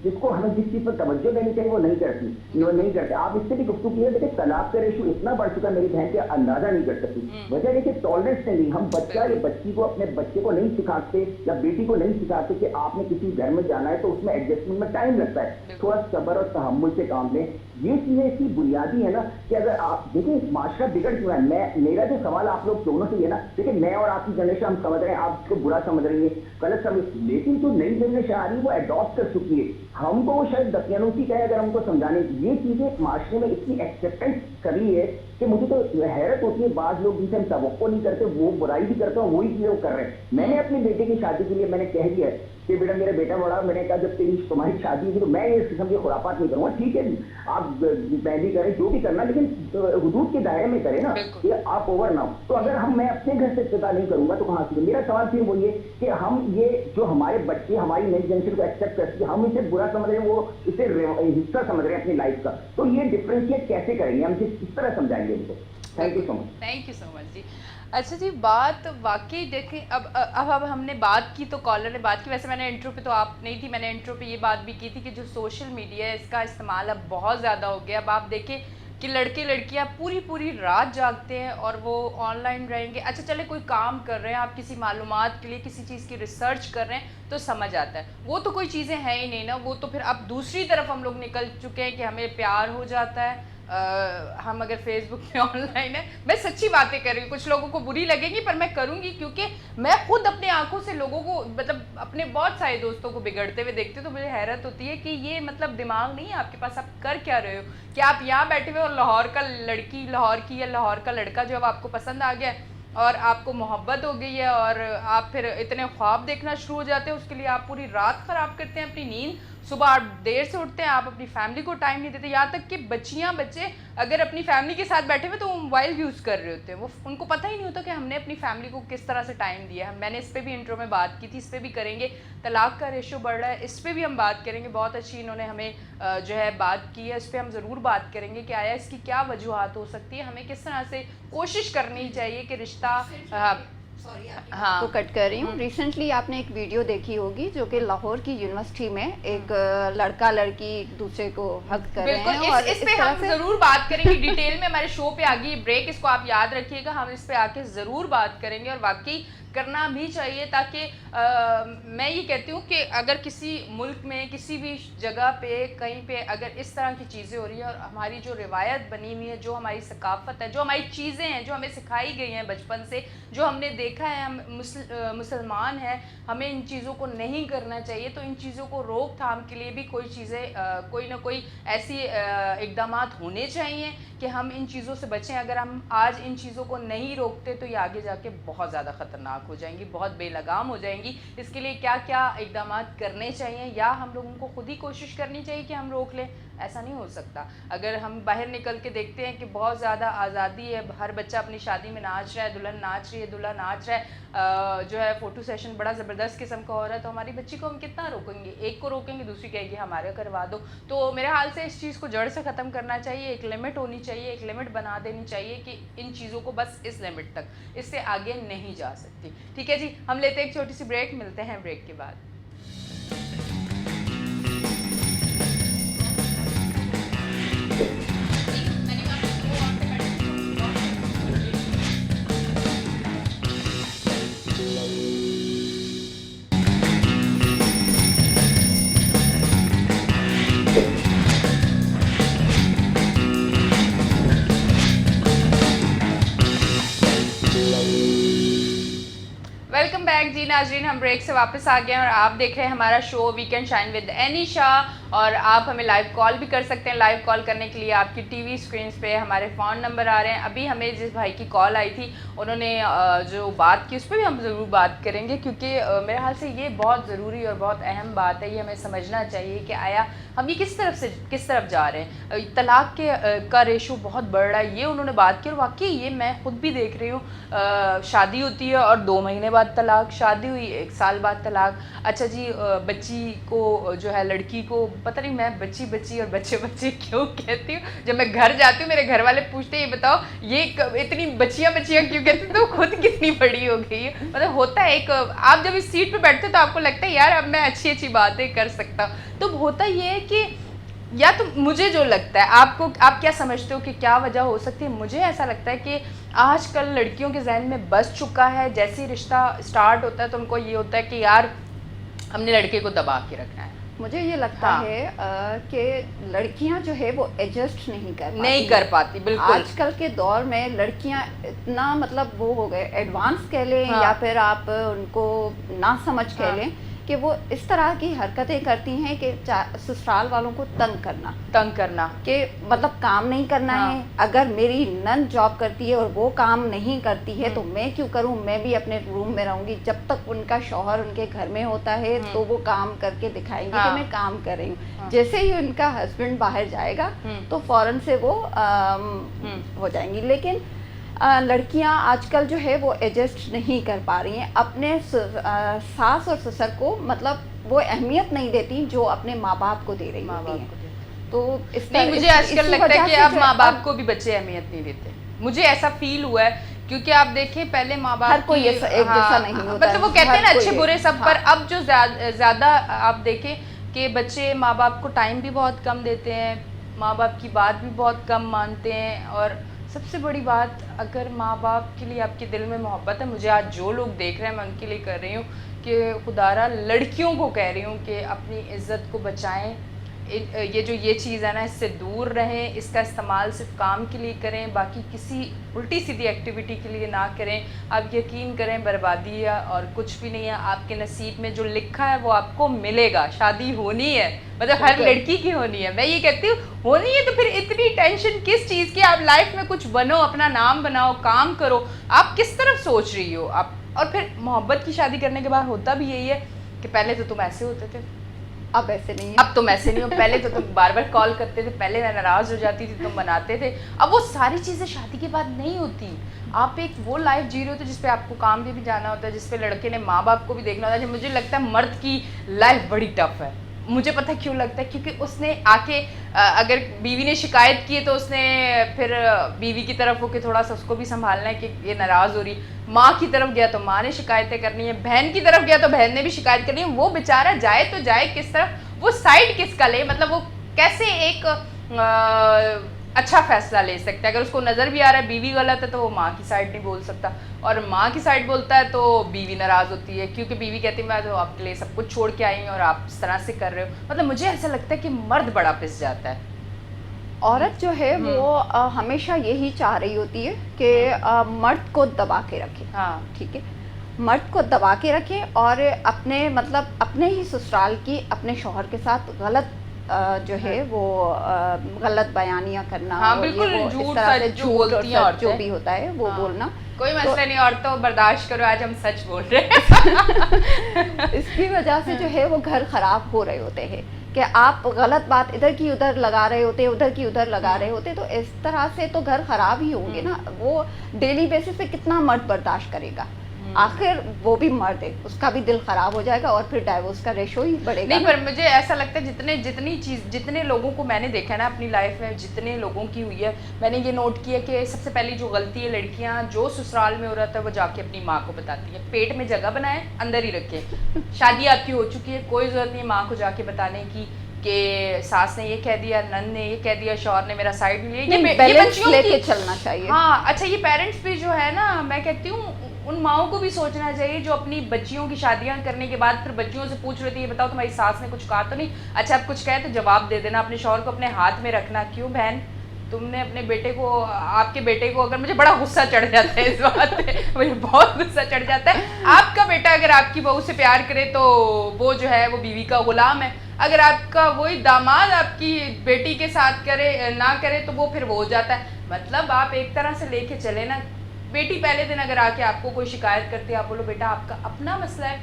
Speaker 3: जिसको हमें जिस चीज पर तवज्जो देनी चाहिए वो नहीं करती, वो नहीं करते। आप इससे भी गुफ्तगू की है, देखिए तलाक का रेशो इतना बढ़ चुका है, मेरी बहन के अंदाजा नहीं कर सकती। वजह देखिए टॉलरेंस नहीं, हम बच्चा या बच्ची को, अपने बच्चे को नहीं सिखाते या बेटी को नहीं सिखाते कि आपने किसी घर में जाना है तो उसमें एडजस्टमेंट में टाइम लगता है, थोड़ा सब्र और तहम्मुल से काम लें। ये चीजें इतनी बुनियादी है ना कि अगर आप देखिए माशरा बिगड़ चुका है। मेरा जो सवाल आप लोग दोनों से ये ना, देखिए मैं और आपकी जनरेशन हम समझ रहे हैं, आप इसको बुरा समझ रही है, गलत समझ, लेकिन जो नई जनरेशन आ रही है वो अडॉप्ट कर चुकी है। हमको वो शायद दकियानूसी कहे अगर हमको समझाने, ये चीजें माशरे में इतनी एक्सेप्टेंस करी है कि मुझे तो हैरत होती है। बाद लोग जिनसे हम तवक्को नहीं करते वो बुराई भी करते हैं, वही चीजें वो कर रहे हैं। मैंने अपने बेटे की शादी के लिए मैंने कह दिया है कि बेटा मेरा बेटा बड़ा, मैंने कहा जब तुम्हारी शादी होगी तो मैं ये किस्म की खुरापात नहीं करूंगा। ठीक है आप मेहंदी करें, जो भी करना, लेकिन हुदूद के दायरे में करें ना, ये आप ओवर ना हो। तो अगर मैं अपने घर से इब्तिदा नहीं करूंगा तो कहाँ से? मेरा सवाल फिर वो ये कि हम ये जो हमारे बच्चे हमारी नई जनरेशन को एक्सेप्ट करती है, हम इसे बुरा समझ रहे हैं, वो इसे हिस्सा समझ रहे हैं अपनी लाइफ का, तो ये डिफ्रेंशिएट कैसे करेंगे हम, किस तरह समझाएंगे इनको? Thank you so much.
Speaker 1: Thank you so much जी। अच्छा जी, बात वाकई देखें, अब हमने बात की तो कॉलर ने बात की, वैसे मैंने इंट्रो पे तो आप नहीं थी, मैंने इंट्रो पे ये बात भी की थी कि जो सोशल मीडिया है इसका इस्तेमाल अब बहुत ज़्यादा हो गया। अब आप देखें कि लड़के लड़कियां पूरी पूरी रात जागते हैं और वो ऑनलाइन रहेंगे। अच्छा चले कोई काम कर रहे हैं, आप किसी मालूमात के लिए किसी चीज़ की रिसर्च कर रहे हैं तो समझ आता है, वो तो कोई चीज़ें हैं ही नहीं ना। वो तो फिर अब दूसरी तरफ हम लोग निकल चुके हैं कि हमें प्यार हो जाता है, हम अगर फेसबुक पे ऑनलाइन है। मैं सच्ची बातें कर रही हूँ, कुछ लोगों को बुरी लगेगी पर मैं करूँगी, क्योंकि मैं खुद अपने आंखों से लोगों को, मतलब अपने बहुत सारे दोस्तों को बिगड़ते हुए देखती हूँ, तो मुझे हैरत होती है कि ये मतलब दिमाग नहीं है आपके पास, आप कर क्या रहे हो कि आप यहाँ बैठे हुए और लाहौर का लड़की, लाहौर की या लाहौर का लड़का जो अब आपको पसंद आ गया और आपको मोहब्बत हो गई है और आप फिर इतने ख्वाब देखना शुरू हो जाते हैं, उसके लिए आप पूरी रात ख़राब करते हैं अपनी नींद, सुबह आप देर से उठते हैं, आप अपनी फैमिली को टाइम नहीं देते। यहाँ तक कि बच्चियाँ बच्चे अगर अपनी फैमिली के साथ बैठे हुए तो वो मोबाइल यूज़ कर रहे होते हैं, वो उनको पता ही नहीं होता कि हमने अपनी फैमिली को किस तरह से टाइम दिया है। मैंने इस पर भी इंट्रो में बात की थी, इस पर भी करेंगे। तलाक का रेशो बढ़ रहा है, इस पर भी हम बात करेंगे। बहुत अच्छी इन्होंने हमें जो है बात की है, इस पर हम ज़रूर बात करेंगे कि आया इसकी क्या वजूहत हो सकती है, हमें किस तरह से कोशिश करनी चाहिए कि रिश्ता हाँ
Speaker 2: तो कट कर रही हूँ। रिसेंटली आपने एक वीडियो देखी होगी जो कि लाहौर की यूनिवर्सिटी में एक लड़का लड़की एक दूसरे को हक कर रहे हैं, और
Speaker 1: इस पे हम जरूर बात करेंगे डिटेल में। हमारे शो पे आ गई ब्रेक, इसको आप याद रखिएगा, हम इस पे आके जरूर बात करेंगे। और वाकई करना भी चाहिए, ताकि मैं ये कहती हूँ कि अगर किसी मुल्क में किसी भी जगह पे कहीं पे अगर इस तरह की चीज़ें हो रही हैं और हमारी जो रिवायत बनी हुई है, जो हमारी सकाफ़त है, जो हमारी चीज़ें हैं, जो हमें सिखाई गई हैं बचपन से, जो हमने देखा है, हम मुसलमान हैं, हमें इन चीज़ों को नहीं करना चाहिए। तो इन चीज़ों को रोकथाम के लिए भी कोई चीज़ें कोई ना कोई ऐसी इकदाम होने चाहिए कि हम इन चीज़ों से बचें। अगर हम आज इन चीज़ों को नहीं रोकते तो ये आगे जाके बहुत ज़्यादा ख़तरनाक हो जाएंगी, बहुत बेलगाम हो जाएंगी। इसके लिए क्या क्या इकदाम करने चाहिए, या हम लोगों को खुद ही कोशिश करनी चाहिए कि हम रोक लें? ऐसा नहीं हो सकता। अगर हम बाहर निकल के देखते हैं कि बहुत ज़्यादा आज़ादी है, हर बच्चा अपनी शादी में नाच रहा है, दुल्हन नाच रही है, दूल्हा नाच रहा है, जो है फ़ोटो सेशन बड़ा ज़बरदस्त किस्म का हो रहा है, तो हमारी बच्ची को हम कितना रोकेंगे? एक को रोकेंगे, दूसरी कहेगी हमारे करवा दो। तो मेरे हाल से इस चीज़ को जड़ से ख़त्म करना चाहिए। एक लिमिट होनी चाहिए, एक लिमिट बना देनी चाहिए कि इन चीज़ों को बस इस लिमिट तक, इससे आगे नहीं जा सकती। ठीक है जी, हम लेते हैं एक छोटी सी ब्रेक, मिलते हैं ब्रेक के बाद। वेलकम बैक जी नाजरीन, हम ब्रेक से वापस आ गए हैं और आप देख रहे हैं हमारा show weekend shine with Anisha. और आप हमें लाइव कॉल भी कर सकते हैं। लाइव कॉल करने के लिए आपकी टीवी स्क्रीन पे हमारे फ़ोन नंबर आ रहे हैं। अभी हमें जिस भाई की कॉल आई थी, उन्होंने जो बात की उस पर भी हम ज़रूर बात करेंगे, क्योंकि मेरे ख्याल से ये बहुत ज़रूरी और बहुत अहम बात है। ये हमें समझना चाहिए कि आया हम ये किस तरफ जा रहे हैं। तलाक़ का रेशो बहुत बढ़ रहा है, ये उन्होंने बात की, और वाकई ये मैं ख़ुद भी देख रही हूँ। शादी होती है और 2 महीने बाद तलाक़, शादी हुई 1 साल बाद तलाक़। अच्छा जी, बच्ची को जो है, लड़की को, पता नहीं मैं बच्ची और बच्चे क्यों कहती हूँ। जब मैं घर जाती हूँ मेरे घर वाले पूछते हैं, ये बताओ ये इतनी बच्चियाँ क्यों कहती हूँ, तो खुद कितनी बड़ी हो गई है। मतलब होता है एक, आप जब इस सीट पे बैठते हो तो आपको लगता है यार अब मैं अच्छी बातें कर सकता हूँ। तो होता ये है कि, या तो मुझे जो लगता है, आप क्या समझते हो कि क्या वजह हो सकती है? मुझे ऐसा लगता है कि आजकल लड़कियों के जहन में बस चुका है, जैसे ही रिश्ता स्टार्ट होता है तो उनको ये होता है कि यार हमने लड़के को दबा के रखना है।
Speaker 2: मुझे ये लगता है कि लड़कियां जो है वो एडजस्ट नहीं कर पाती।
Speaker 1: बिल्कुल।
Speaker 2: आजकल के दौर में लड़कियां इतना, मतलब वो हो गए एडवांस कह लें, या फिर आप उनको ना समझ कह लें, कि वो इस तरह की हरकतें करती हैं कि ससुराल वालों को तंग करना कि मतलब काम नहीं करना है। अगर मेरी नंद जॉब करती है और वो काम नहीं करती है तो मैं क्यों करूं, मैं भी अपने रूम में रहूंगी। जब तक उनका शौहर उनके घर में होता है तो वो काम करके दिखाएंगे कि मैं काम कर रही हूँ। जैसे ही उनका हस्बैंड बाहर जाएगा तो फौरन से वो हो जाएंगी। लेकिन लड़कियां आजकल जो है वो एडजस्ट नहीं कर पा रही हैं अपने सास और ससुर को, मतलब वो अहमियत नहीं देती जो अपने माँ बाप को दे रही होती हैं। तो
Speaker 1: इसलिए मुझे आजकल लगता है कि अब माँ बाप को भी बच्चे अहमियत नहीं देते। मुझे ऐसा फील हुआ है, क्योंकि आप देखें पहले माँ बाप
Speaker 2: हर कोई एक जैसा नहीं होता,
Speaker 1: मतलब वो कहते हैं ना अच्छे बुरे सब पर। अब जो ज़्यादा आप देखें कि बच्चे माँ बाप को टाइम भी बहुत कम देते हैं, माँ बाप की बात भी बहुत कम मानते हैं। और सबसे बड़ी बात, अगर माँ बाप के लिए आपके दिल में मोहब्बत है, मुझे आज जो लोग देख रहे हैं मैं उनके लिए कर रही हूँ कि खुदारा लड़कियों को कह रही हूँ कि अपनी इज़्ज़त को बचाएं। ये चीज़ है ना, इससे दूर रहें। इसका इस्तेमाल सिर्फ काम के लिए करें, बाकी किसी उल्टी सीधी एक्टिविटी के लिए ना करें। आप यकीन करें, बर्बादी है और कुछ भी नहीं है। आपके नसीब में जो लिखा है वो आपको मिलेगा। शादी होनी है, मतलब हर लड़की की होनी है। मैं ये कहती हूँ होनी है, तो फिर इतनी टेंशन किस चीज़ की? आप लाइफ में कुछ बनो, अपना नाम बनाओ, काम करो। आप किस तरफ सोच रही हो आप? और फिर मोहब्बत की शादी करने के बाद होता भी यही है कि पहले तो तुम ऐसे होते थे,
Speaker 2: अब ऐसे नहीं है।
Speaker 1: अब तुम ऐसे नहीं हो। पहले तो तुम बार बार कॉल करते थे, पहले मैं नाराज़ हो जाती थी, तुम बनाते थे। अब वो सारी चीज़ें शादी के बाद नहीं होती। आप एक वो लाइफ जी रहे होते जिस पे आपको काम पे भी जाना होता है, जिस पे लड़के ने माँ बाप को भी देखना होता है। मुझे लगता है मर्द की लाइफ बड़ी टफ है। मुझे पता क्यों लगता है, क्योंकि उसने आके अगर बीवी ने शिकायत की है तो उसने फिर बीवी की तरफ होकर थोड़ा सा उसको भी संभालना है कि ये नाराज़ हो रही। माँ की तरफ गया तो माँ ने शिकायतें करनी है, बहन की तरफ गया तो बहन ने भी शिकायत करनी है। वो बेचारा जाए तो जाए किस तरफ, वो साइड किसका ले, मतलब वो कैसे एक अच्छा फैसला ले सकता है। अगर उसको नज़र भी आ रहा है बीवी गलत है तो वो माँ की साइड नहीं बोल सकता, और माँ की साइड बोलता है तो बीवी नाराज़ होती है, क्योंकि बीवी कहती है मैं तो आपके लिए सब कुछ छोड़ के आई हूँ और आप इस तरह से कर रहे हो। मतलब मुझे ऐसा लगता है कि मर्द बड़ा पिस जाता है।
Speaker 2: औरत जो है वो हमेशा यही चाह रही होती है कि मर्द को दबा के रखे।
Speaker 1: हाँ
Speaker 2: ठीक है, मर्द को दबा के रखे और अपने मतलब अपने ही ससुराल की अपने शौहर के साथ गलत जो है वो गलत बयानियां करना,
Speaker 1: हाँ,
Speaker 2: और ये
Speaker 1: बिल्कुल
Speaker 2: वो इस
Speaker 1: झूठ
Speaker 2: तरह से
Speaker 1: सच जो
Speaker 2: झूठ और
Speaker 1: बोलती हैं
Speaker 2: सच जो
Speaker 1: औरतें।
Speaker 2: भी होता है वो
Speaker 1: हाँ,
Speaker 2: बोलना।
Speaker 1: कोई मसला
Speaker 2: तो
Speaker 1: नहीं, औरतों बर्दाश्त करो, आज हम सच बोल रहे हैं।
Speaker 2: इसकी वजह से जो है वो घर खराब हो रहे होते हैं कि आप गलत बात इधर की उधर लगा रहे होते, उधर की उधर लगा रहे होते, तो इस तरह से तो घर खराब ही होंगे ना। वो डेली बेसिस पे कितना मर्द बर्दाश्त करेगा, आखिर वो भी मर्द है, उसका भी दिल खराब हो जाएगा और फिर डाइवोर्स का रेशो ही बढ़ेगा
Speaker 1: नहीं,
Speaker 2: ना।
Speaker 1: पर मुझे ऐसा लगता है जितने लोगों को मैंने देखा है ना अपनी लाइफ में, जितने लोगों की हुई है, मैंने ये नोट किया कि सबसे पहली जो गलती है, लड़कियां जो ससुराल में हो रहा था वो जाके अपनी माँ को बताती है। पेट में जगह बनाए, अंदर ही रखे। शादी आपकी हो चुकी है, कोई जरूरत नहीं माँ को जाके बताने की कि सास ने ये कह दिया, नंद ने ये कह दिया, शौहर ने मेरा साइड लिया। ये
Speaker 2: बैलेंस
Speaker 1: बच्चियों
Speaker 2: लेके
Speaker 1: की
Speaker 2: चलना चाहिए।
Speaker 1: हाँ, अच्छा, ये पेरेंट्स भी जो है ना, मैं कहती हूँ उन माओं को भी सोचना चाहिए जो अपनी बच्चियों की शादियां करने के बाद फिर बच्चियों से पूछ रही थी ये बताओ तुम्हारी सास ने कुछ कहा तो नहीं। अच्छा, आप कुछ कहे तो जवाब दे देना, अपने शौहर को अपने हाथ में रखना। क्यों बहन, तुमने अपने बेटे को, आपके बेटे को, अगर मुझे बड़ा गुस्सा चढ़ जाता है इस बात पे, मुझे बहुत गुस्सा चढ़ जाता है। आपका बेटा अगर आपकी बहू से प्यार करे तो वो जो है वो बीवी का गुलाम है। अगर आपका वही दामाद आपकी बेटी के साथ करे ना करे तो वो फिर वो हो जाता है। मतलब आप एक तरह से लेके चले ना, बेटी पहले दिन अगर आके आपको कोई शिकायत करती है, आप बोलो बेटा आपका अपना मसला है,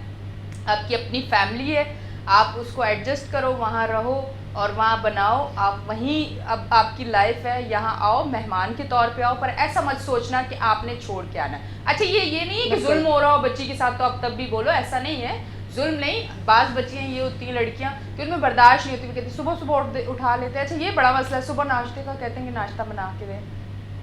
Speaker 1: आपकी अपनी फैमिली है, आप उसको एडजस्ट करो, वहाँ रहो और वहाँ बनाओ, आप वहीं, अब आपकी लाइफ है, यहाँ आओ, मेहमान के तौर पे आओ, पर ऐसा मत सोचना कि आपने छोड़ के आना। अच्छा, ये नहीं है कि जुल्म हो रहा हो बच्ची के साथ तो आप तब भी बोलो, ऐसा नहीं है, जुल्म नहीं। बाज़ बच्चियाँ ये होती हैं लड़कियाँ कि उनमें बर्दाश्त नहीं होती, वो कहती सुबह सुबह उठा लेते हैं। अच्छा, ये बड़ा मसला है, सुबह नाश्ते का कहते हैं कि नाश्ता बना के दें,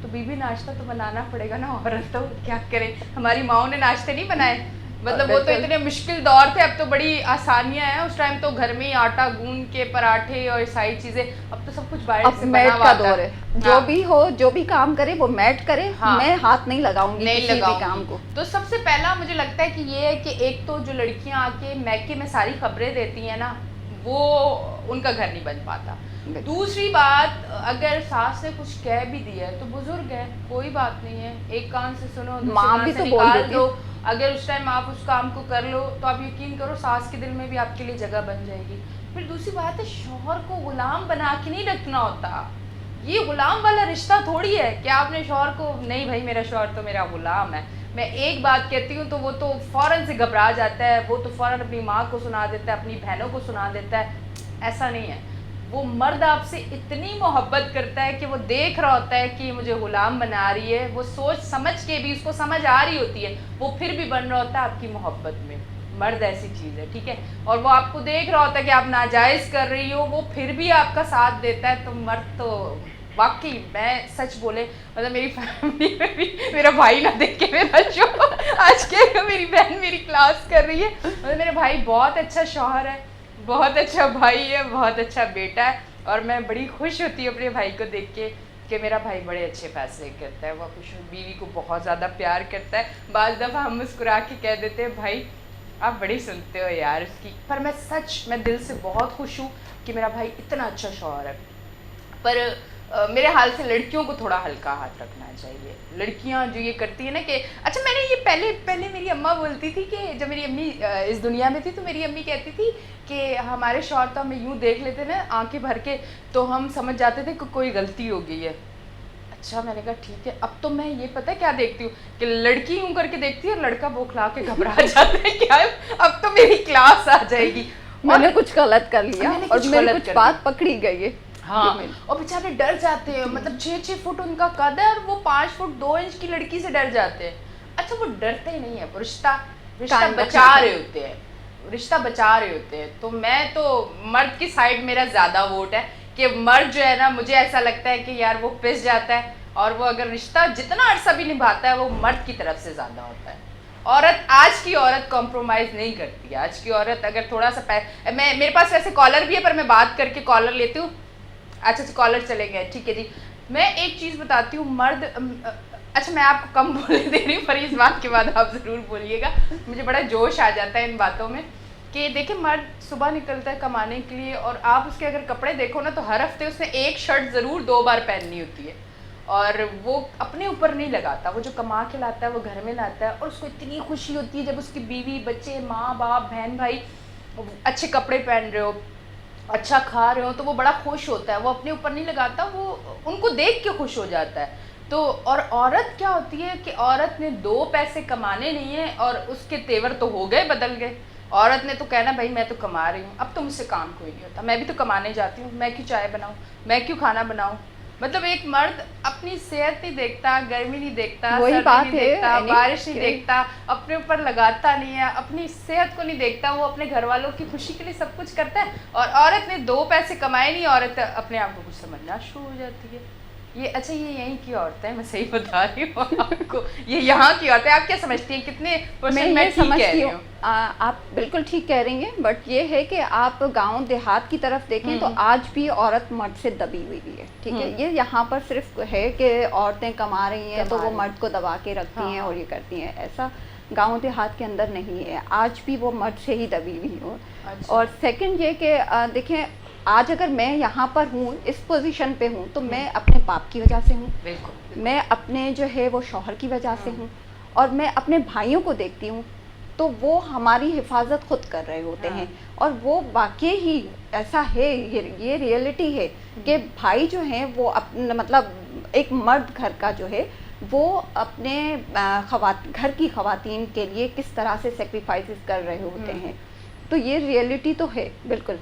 Speaker 1: तो बीबी नाश्ता तो बनाना पड़ेगा ना, औरत तो क्या करे। हमारी माओ ने नाश्ते नहीं बनाए, मतलब वो तो इतने मुश्किल दौर थे, अब तो बड़ी आसानियां हैं। उस टाइम तो घर में ही आटा गूंद के पराठे और सारी चीजें, अब तो सब कुछ बाहर
Speaker 2: अब
Speaker 1: से
Speaker 2: मैट
Speaker 1: बना
Speaker 2: का
Speaker 1: हुआ
Speaker 2: दौर है,
Speaker 1: आता
Speaker 2: जो भी हो, जो भी काम करे वो मैट करे।
Speaker 1: हाँ,
Speaker 2: मैं हाथ नहीं लगाऊंगी
Speaker 1: नहीं
Speaker 2: किसी भी
Speaker 1: लगाऊंगी
Speaker 2: काम को।
Speaker 1: तो सबसे पहला मुझे लगता है कि ये है कि एक तो जो लड़कियां आके मैके में सारी खबरें देती हैं ना, वो उनका घर नहीं बन पाता। दूसरी बात, अगर सास ने कुछ कह भी दिया है तो बुजुर्ग है, कोई बात नहीं है, एक कान से सुनो, दूसरे
Speaker 2: माँ
Speaker 1: कान
Speaker 2: भी
Speaker 1: से
Speaker 2: तो बोल
Speaker 1: निकाल
Speaker 2: देती
Speaker 1: दो। अगर उस टाइम आप उस काम को कर लो तो आप यकीन करो सास के दिल में भी आपके लिए जगह बन जाएगी। फिर दूसरी बात है, शौहर को गुलाम बना के नहीं रखना होता। ये गुलाम वाला रिश्ता थोड़ी है कि आपने शौहर को, नहीं भाई मेरा शौहर तो मेरा गुलाम है, मैं एक बात कहती हूँ तो वो तो फ़ौरन से घबरा जाता है, वो तो फ़ौरन अपनी माँ को सुना देता है, अपनी बहनों को सुना देता है। ऐसा नहीं है, वो मर्द आपसे इतनी मोहब्बत करता है कि वो देख रहा होता है कि मुझे गुलाम बना रही है, वो सोच समझ के भी, उसको समझ आ रही होती है, वो फिर भी बन रहा होता है आपकी मोहब्बत में। मर्द ऐसी चीज़ है, ठीक है, और वो आपको देख रहा होता है कि आप नाजायज़ कर रही हो, वो फिर भी आपका साथ देता है। तो मर्द तो वाकई, मैं सच बोले, मतलब मेरी फैमिली में भी मेरा भाई ना देख के मेरा शो आज के, मेरी बहन मेरी क्लास कर रही है, मतलब मेरा भाई बहुत अच्छा शौहर है, बहुत अच्छा भाई है, बहुत अच्छा बेटा है, और मैं बड़ी खुश होती हूँ अपने भाई को देख के कि मेरा भाई बड़े अच्छे फैसले करता है, वो अपनी बीवी को बहुत ज़्यादा प्यार करता है। बाज़ दफ़ा हम मुस्कुरा के कह देते हैं भाई आप बड़ी सुनते हो यार उसकी, पर मैं दिल से बहुत खुश हूँ कि मेरा भाई इतना अच्छा शौहर है। पर मेरे हाल से लड़कियों को थोड़ा हल्का हाथ रखना चाहिए। लड़कियां जो ये करती है ना कि, अच्छा, मैंने ये पहले मेरी अम्मा बोलती थी कि जब मेरी अम्मी इस दुनिया में थी तो मेरी अम्मी कहती थी कि हमारे शौहर तो हमें यूँ देख लेते ना आंखें भर के तो हम समझ जाते थे कि कोई गलती हो गई है। अच्छा, मैंने कहा ठीक है, अब तो मैं ये पता है क्या देखती हूँ कि लड़की यूँ करके देखती है और लड़का बौखला के घबरा जाता है, क्या अब तो मेरी क्लास आ जाएगी,
Speaker 2: मैंने कुछ गलत कर लिया और मेरी कुछ बात पकड़ी गई है।
Speaker 1: हाँ, और बेचारे डर जाते हैं, मतलब 6-6 फुट उनका कद है और वो 5 फुट 2 इंच की लड़की से डर जाते हैं। अच्छा, वो डरते ही नहीं है, वो रिश्ता बचा रहे होते हैं, रिश्ता बचा रहे होते हैं। तो मैं तो मर्द की साइड, मेरा ज़्यादा वोट है कि मर्द जो है ना, मुझे ऐसा लगता है कि यार वो पिस जाता है, और वो अगर रिश्ता जितना अरसा भी निभाता है वो मर्द की तरफ से ज़्यादा होता है। औरत, आज की औरत कॉम्प्रोमाइज़ नहीं करती। आज की औरत अगर थोड़ा सा मेरे पास वैसे कॉलर भी है पर मैं बात करके कॉलर लेती हूँ। अच्छा, कॉलर चले गए, ठीक है जी। मैं एक चीज़ बताती हूँ, मर्द अच्छा मैं आपको कम बोलने दे रही हूँ, पर इस बात के बाद आप ज़रूर बोलिएगा, मुझे बड़ा जोश आ जाता है इन बातों में कि देखिए मर्द सुबह निकलता है कमाने के लिए, और आप उसके अगर कपड़े देखो ना तो हर हफ्ते उसने एक शर्ट ज़रूर 2 बार पहननी होती है, और वो अपने ऊपर नहीं लगाता, वो जो कमा के लाता है वो घर में लाता है, और उसको इतनी खुशी होती है जब उसकी बीवी बच्चे माँ बाप बहन भाई अच्छे कपड़े पहन रहे हो, अच्छा खा रहे हो, तो वो बड़ा खुश होता है, वो अपने ऊपर नहीं लगाता, वो उनको देख के खुश हो जाता है। तो और औरत क्या होती है कि औरत ने 2 पैसे कमाने नहीं है और उसके तेवर तो हो गए बदल गए। औरत ने तो कहना भाई मैं तो कमा रही हूँ, अब तो मुझसे काम कोई नहीं होता, मैं भी तो कमाने जाती हूँ, मैं क्यों चाय बनाऊँ, मैं क्यों खाना बनाऊँ। मतलब एक मर्द अपनी सेहत नहीं देखता, गर्मी नहीं देखता,
Speaker 2: वही
Speaker 1: सर्दी
Speaker 2: बात
Speaker 1: नहीं
Speaker 2: है,
Speaker 1: देखता,
Speaker 2: यानी
Speaker 1: बारिश नहीं
Speaker 2: कि-
Speaker 1: देखता, अपने ऊपर लगाता नहीं है, अपनी सेहत को नहीं देखता, वो अपने घर वालों की खुशी के लिए सब कुछ करता है। और औरत ने 2 पैसे कमाए नहीं, औरत अपने आप को कुछ समझना शुरू हो जाती है। ये अच्छा ये यहीं की औरतें हैं, मैं सही बता रही हूँ आपको, ये यहाँ की औरतें। आप क्या समझती हैं कितने परसेंट मैं
Speaker 2: ये
Speaker 1: ठीक कह
Speaker 2: समझती
Speaker 1: रही
Speaker 2: हूँ,
Speaker 1: हूँ?
Speaker 2: आप बिल्कुल ठीक कह रही हैं, बट ये है कि आप गांव देहात की तरफ देखें तो आज भी औरत मर्द से दबी हुई है, ठीक है। ये यहाँ पर सिर्फ है कि औरतें कमा रही हैं तो वो मर्द को दबा के रखती हैं और ये करती हैं, ऐसा गांव देहात के अंदर नहीं है, आज भी वो मर्द से ही दबी हुई हो।
Speaker 1: अच्छा।
Speaker 2: और सेकंड ये कि देखें, आज अगर मैं यहाँ पर हूँ, इस पोजीशन पे हूँ, तो मैं अपने बाप की वजह से हूँ,
Speaker 1: बिल्कुल।
Speaker 2: मैं अपने जो है वो शौहर की वजह से हूँ, और मैं अपने भाइयों को देखती हूँ तो वो हमारी हिफाजत खुद कर रहे होते हैं, और वो वाकई ही ऐसा है, ये रियलिटी है कि भाई जो हैं वो अपने मतलब एक मर्द घर का जो है वो अपने घर की खवातीन के लिए किस तरह से सेक्रीफाइसेस कर रहे होते हैं, तो ये रियलिटी तो है बिल्कुल।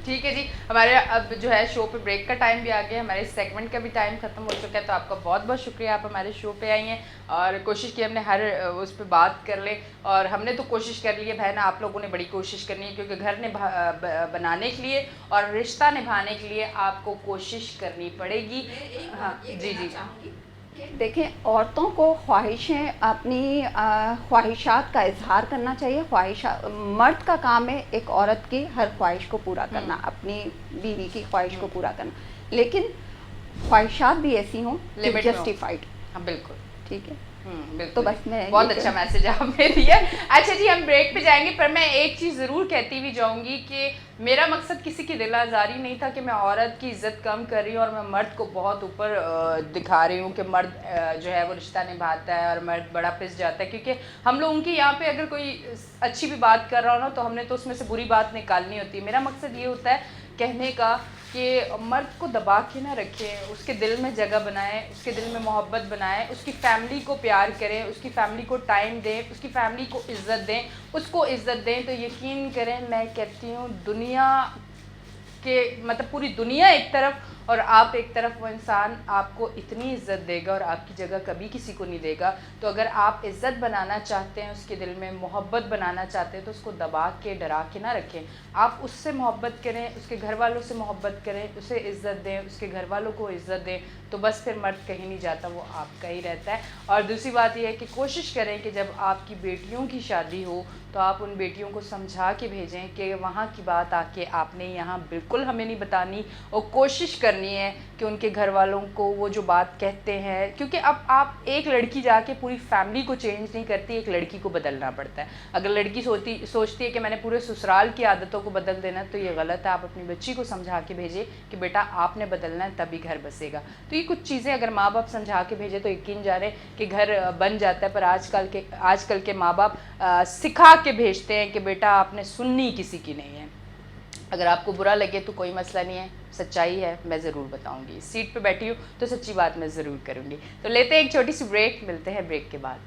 Speaker 1: ठीक है जी, हमारे अब जो है शो पे ब्रेक का टाइम भी आ गया, हमारे सेगमेंट का भी टाइम खत्म हो चुका है, तो आपका बहुत बहुत शुक्रिया, आप हमारे शो पे आई हैं और कोशिश की हमने हर उस पर बात कर ले, और हमने तो कोशिश कर ली है बहन, आप लोगों ने बड़ी कोशिश करनी है, क्योंकि घर बनाने के लिए और रिश्ता निभाने के लिए आपको कोशिश करनी पड़ेगी। हाँ जी जी।
Speaker 2: देखें, औरतों को ख्वाहिशें अपनी ख्वाहिशात का इजहार करना चाहिए। मर्द का काम है एक औरत की हर ख्वाहिश को पूरा करना, अपनी बीवी की ख्वाहिश को पूरा करना, लेकिन ख्वाहिशात भी ऐसी हों जस्टिफाइड।
Speaker 1: हाँ बिल्कुल
Speaker 2: ठीक है,
Speaker 1: बिल्कुल।
Speaker 2: तो बस मैं
Speaker 1: बहुत अच्छा मैसेज आपने दिया। अच्छा जी, हम ब्रेक पे जाएंगे, पर मैं एक चीज़ ज़रूर कहती हुई जाऊंगी कि मेरा मकसद किसी की दिल आज़ारी नहीं था कि मैं औरत की इज़्ज़त कम कर रही हूँ और मैं मर्द को बहुत ऊपर दिखा रही हूँ कि मर्द जो है वो रिश्ता निभाता है और मर्द बड़ा पिस जाता है, क्योंकि हम लोगों की यहाँ पे अगर कोई अच्छी भी बात कर रहा हो ना तो हमने तो उसमें से बुरी बात निकालनी होती है। मेरा मकसद ये होता है कहने का कि मर्द को दबा के ना रखें, उसके दिल में जगह बनाएं, उसके दिल में मोहब्बत बनाएं, उसकी फैमिली को प्यार करें, उसकी फैमिली को टाइम दें, उसकी फैमिली को इज़्ज़त दें, उसको इज़्ज़त दें, तो यकीन करें मैं कहती हूँ दुनिया के मतलब पूरी दुनिया एक तरफ और आप एक तरफ, वो इंसान आपको इतनी इज़्ज़त देगा और आपकी जगह कभी किसी को नहीं देगा। तो अगर आप इज़्ज़त बनाना चाहते हैं, उसके दिल में मोहब्बत बनाना चाहते हैं, तो उसको दबा के डरा के ना रखें, आप उससे मोहब्बत करें, उसके घर वालों से मोहब्बत करें, उसे इज़्ज़त दें, उसके घर वालों को इज़्ज़त दें, तो बस फिर मर्द कहीं नहीं जाता, वो आपका ही रहता है। और दूसरी बात यह है कि कोशिश करें कि जब आपकी बेटियों की शादी हो तो आप उन बेटियों को समझा के भेजें कि वहाँ की बात आके आपने यहाँ बिल्कुल हमें नहीं बतानी, और कोशिश करनी है कि उनके घर वालों को वो जो बात कहते हैं, क्योंकि अब आप एक लड़की जाके पूरी फैमिली को चेंज नहीं करती, एक लड़की को बदलना पड़ता है। अगर लड़की सोचती है कि मैंने पूरे ससुराल की आदतों को बदल देना, तो ये गलत है। आप अपनी बच्ची को समझा के भेजें कि बेटा आपने बदलना है तभी घर बसेगा। तो ये कुछ चीज़ें अगर माँ बाप समझा के भेजे तो यकीन जाने कि घर बन जाता है। पर आजकल के माँ बाप सिखा के भेजते हैं कि बेटा आपने सुननी किसी की नहीं है। अगर आपको बुरा लगे तो कोई मसला नहीं है, सच्चाई है, मैं ज़रूर बताऊंगी। सीट पे बैठी हूँ तो सच्ची बात मैं ज़रूर करूँगी। तो लेते हैं एक छोटी सी ब्रेक, मिलते हैं ब्रेक के बाद।